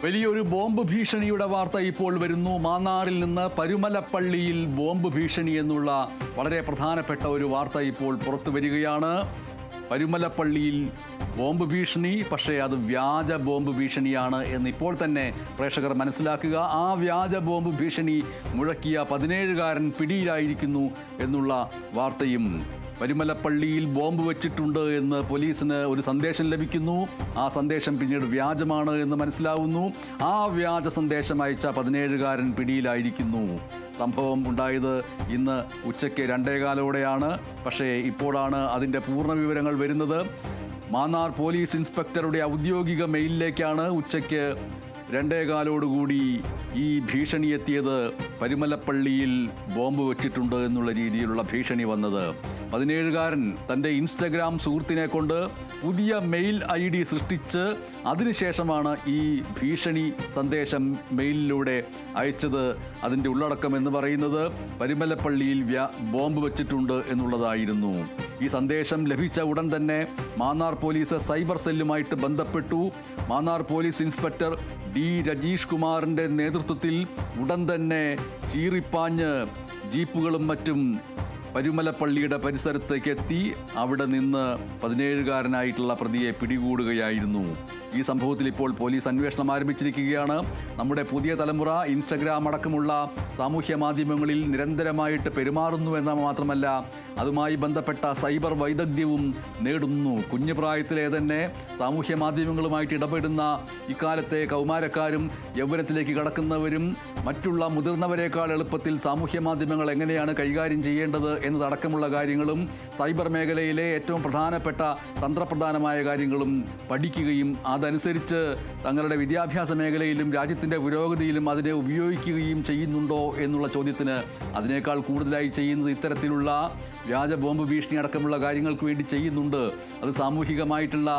വലിയൊരു ബോംബ് ഭീഷണിയുടെ വാർത്ത ഇപ്പോൾ വരുന്നു. മാന്നാറിൽ നിന്ന് പരുമലപ്പള്ളിയിൽ ബോംബ് ഭീഷണി എന്നുള്ള വളരെ പ്രധാനപ്പെട്ട ഒരു വാർത്ത ഇപ്പോൾ പുറത്തു വരികയാണ്. പരുമലപ്പള്ളിയിൽ ബോംബ് ഭീഷണി, പക്ഷേ അത് വ്യാജ ബോംബ് ഭീഷണിയാണ് എന്നിപ്പോൾ തന്നെ പ്രേക്ഷകർ മനസ്സിലാക്കുക. ആ വ്യാജ ബോംബ് ഭീഷണി മുഴക്കിയ 17-കാരൻ പിടിയിലായിരിക്കുന്നു എന്നുള്ള വാർത്തയും, പരുമലപ്പള്ളിയിൽ ബോംബ് വെച്ചിട്ടുണ്ട് എന്ന് പോലീസിന് ഒരു സന്ദേശം ലഭിക്കുന്നു. ആ സന്ദേശം പിന്നീട് വ്യാജമാണ് എന്ന് മനസ്സിലാവുന്നു. ആ വ്യാജ സന്ദേശം അയച്ച 17-കാരൻ പിടിയിലായിരിക്കുന്നു. സംഭവം ഉണ്ടായത് ഇന്ന് ഉച്ചയ്ക്ക് 2:15 പക്ഷേ ഇപ്പോഴാണ് അതിൻ്റെ പൂർണ്ണ വിവരങ്ങൾ വരുന്നത്. മാന്നാർ പോലീസ് ഇൻസ്പെക്ടറുടെ ഔദ്യോഗിക മെയിലിലേക്കാണ് ഉച്ചയ്ക്ക് 2:15 ഈ ഭീഷണി എത്തിയത്. പരുമലപ്പള്ളിയിൽ ബോംബ് വെച്ചിട്ടുണ്ട് എന്നുള്ള രീതിയിലുള്ള ഭീഷണി വന്നത്. 17-കാരൻ തൻ്റെ ഇൻസ്റ്റഗ്രാം സുഹൃത്തിനെ കൊണ്ട് പുതിയ മെയിൽ ID സൃഷ്ടിച്ച് അതിനുശേഷമാണ് ഈ ഭീഷണി സന്ദേശം മെയിലിലൂടെ അയച്ചത്. അതിൻ്റെ ഉള്ളടക്കം എന്ന് പറയുന്നത് പരുമലപ്പള്ളിയിൽ ബോംബ് വെച്ചിട്ടുണ്ട് എന്നുള്ളതായിരുന്നു. ഈ സന്ദേശം ലഭിച്ച ഉടൻ തന്നെ മാന്നാർ പോലീസ് സൈബർ സെല്ലുമായിട്ട് ബന്ധപ്പെട്ടു. Mannar police inspector D Rajeesh കുമാറിൻ്റെ നേതൃത്വത്തിൽ ഉടൻ തന്നെ ചീറിപ്പാഞ്ഞ് ജീപ്പുകളും മറ്റും പരുമലപ്പള്ളിയുടെ പരിസരത്തേക്ക് എത്തി അവിടെ നിന്ന് 17-കാരനായിട്ടുള്ള പ്രതിയെ പിടികൂടുകയായിരുന്നു. ഈ സംഭവത്തിൽ ഇപ്പോൾ പോലീസ് അന്വേഷണം ആരംഭിച്ചിരിക്കുകയാണ്. നമ്മുടെ പുതിയ തലമുറ ഇൻസ്റ്റഗ്രാം അടക്കമുള്ള സാമൂഹ്യ മാധ്യമങ്ങളിൽ നിരന്തരമായിട്ട് പെരുമാറുന്നു എന്ന മാത്രമല്ല, അതുമായി ബന്ധപ്പെട്ട സൈബർ വൈദഗ്ധ്യവും നേടുന്നു. കുഞ്ഞു പ്രായത്തിലെ തന്നെ സാമൂഹ്യ മാധ്യമങ്ങളുമായിട്ട് ഇടപെടുന്ന ഇക്കാലത്തെ കൗമാരക്കാരും യൗവനത്തിലേക്ക് കടക്കുന്നവരും മറ്റുള്ള മുതിർന്നവരെക്കാൾ എളുപ്പത്തിൽ സാമൂഹ്യ മാധ്യമങ്ങൾ എങ്ങനെയാണ് കൈകാര്യം ചെയ്യേണ്ടത് എന്നതടക്കമുള്ള കാര്യങ്ങളും സൈബർ മേഖലയിലെ ഏറ്റവും പ്രധാനപ്പെട്ട തന്ത്രപ്രധാനമായ കാര്യങ്ങളും പഠിക്കുകയും അതനുസരിച്ച് തങ്ങളുടെ വിദ്യാഭ്യാസ മേഖലയിലും രാജ്യത്തിൻ്റെ പുരോഗതിയിലും അതിനെ ഉപയോഗിക്കുകയും ചെയ്യുന്നുണ്ടോ എന്നുള്ള ചോദ്യത്തിന് അതിനേക്കാൾ കൂടുതലായി ചെയ്യുന്നത് ഇത്തരത്തിലുള്ള വ്യാജ ബോംബ് ഭീഷണി അടക്കമുള്ള കാര്യങ്ങൾക്ക് വേണ്ടി ചെയ്യുന്നുണ്ട്. അത് സാമൂഹികമായിട്ടുള്ള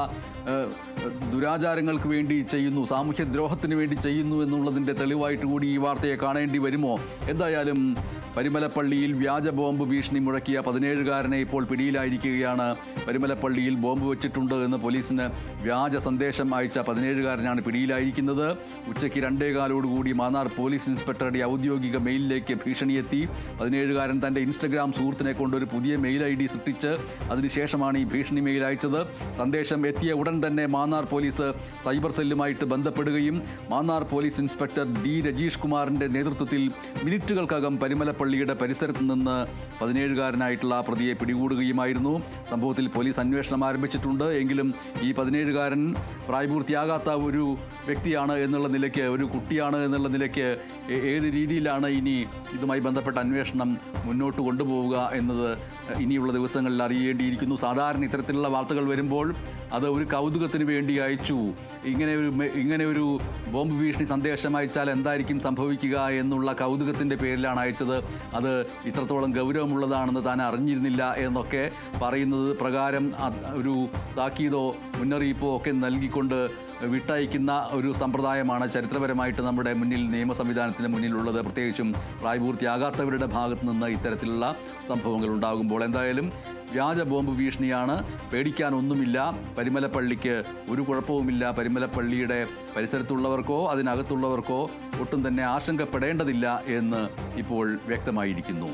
ദുരാചാരങ്ങൾക്ക് വേണ്ടി ചെയ്യുന്നു, സാമൂഹ്യ ദ്രോഹത്തിന് വേണ്ടി ചെയ്യുന്നു എന്നുള്ളതിൻ്റെ തെളിവായിട്ട് കൂടി ഈ വാർത്തയെ കാണേണ്ടി വരുമോ? എന്തായാലും പരുമലപ്പള്ളിയിൽ വ്യാജ ബോംബ് ഭീഷണി മുഴക്കിയ 17-കാരനെ ഇപ്പോൾ പിടിയിലായിരിക്കുകയാണ്. പരുമലപ്പള്ളിയിൽ ബോംബ് വെച്ചിട്ടുണ്ട് എന്ന് പോലീസിന് വ്യാജ സന്ദേശം അയച്ച 17-കാരനാണ് പിടിയിലായിരിക്കുന്നത്. ഉച്ചയ്ക്ക് 2:15 മാന്നാർ പോലീസ് ഇൻസ്പെക്ടറുടെ ഔദ്യോഗിക മെയിലിലേക്ക് ഭീഷണിയെത്തി. 17-കാരൻ തൻ്റെ ഇൻസ്റ്റഗ്രാം സുഹൃത്തിനെ കൊണ്ടൊരു പുതിയ മെയിൽ ID സൃഷ്ടിച്ച് അതിനുശേഷമാണ് ഈ ഭീഷണി മെയിൽ അയച്ചത്. സന്ദേശം എത്തിയ ഉടൻ തന്നെ മാന്നാർ പോലീസ് സൈബർ സെല്ലുമായിട്ട് ബന്ധപ്പെടുകയും Mannar police inspector D Rajeesh കുമാറിൻ്റെ നേതൃത്വത്തിൽ മിനിറ്റുകൾക്കകം പരുമലപ്പള്ളിയുടെ പരിസരത്ത് നിന്ന് 17-കാരനായിട്ടുള്ള പ്രതിയെ പിടികൂടുകയുമായിരുന്നു. സംഭവത്തിൽ പോലീസ് അന്വേഷണം ആരംഭിച്ചിട്ടുണ്ട്. എങ്കിലും ഈ 17-കാരൻ പ്രായപൂർത്തിയാകാത്ത ഒരു വ്യക്തിയാണ് എന്നുള്ള നിലയ്ക്ക്, ഒരു കുട്ടിയാണ് എന്നുള്ള നിലയ്ക്ക് ഏത് രീതിയിലാണ് ഇനി ഇതുമായി ബന്ധപ്പെട്ട അന്വേഷണം മുന്നോട്ട് കൊണ്ടുപോവുക എന്നത് ഇനിയുള്ള ദിവസങ്ങളിൽ അറിയേണ്ടിയിരിക്കുന്നു. സാധാരണ ഇത്തരത്തിലുള്ള വാർത്തകൾ വരുമ്പോൾ അത് ഒരു കൗതുകത്തിന് വേണ്ടി അയച്ചു, ഇങ്ങനെ ഒരു ബോംബ് ഭീഷണി സന്ദേശം അയച്ചാൽ എന്തായിരിക്കും സംഭവിക്കുക എന്നുള്ള കൗതുകത്തിൻ്റെ പേരിലാണ് അയച്ചത്. അത് ഇത്രത്തോളം ഗൗരവമുള്ളതാണെന്ന് താൻ അറിഞ്ഞിരുന്നില്ല എന്നൊക്കെ പറയുന്നത് പ്രകാരം ഒരു താക്കീതോ മുന്നറിയിപ്പോ ഒക്കെ നൽകിക്കൊണ്ട് വിട്ടയക്കുന്ന ഒരു സമ്പ്രദായമാണ് ചരിത്രപരമായിട്ട് നമ്മുടെ മുന്നിൽ, നിയമ സംവിധാനത്തിന് മുന്നിലുള്ളത്. പ്രത്യേകിച്ചും പ്രായപൂർത്തിയാകാത്തവരുടെ ഭാഗത്തു നിന്ന് ഇത്തരത്തിലുള്ള സംഭവങ്ങൾ ഉണ്ടാകുമ്പോൾ. എന്തായാലും വ്യാജ ബോംബ് ഭീഷണിയാണ്, പേടിക്കാനൊന്നുമില്ല. പരുമലപ്പള്ളിക്ക് ഒരു കുഴപ്പവുമില്ല. പരുമലപ്പള്ളിയുടെ പരിസരത്തുള്ളവർക്കോ അതിനകത്തുള്ളവർക്കോ ഒട്ടും തന്നെ ആശങ്കപ്പെടേണ്ടതില്ല എന്ന് ഇപ്പോൾ വ്യക്തമായിരിക്കുന്നു.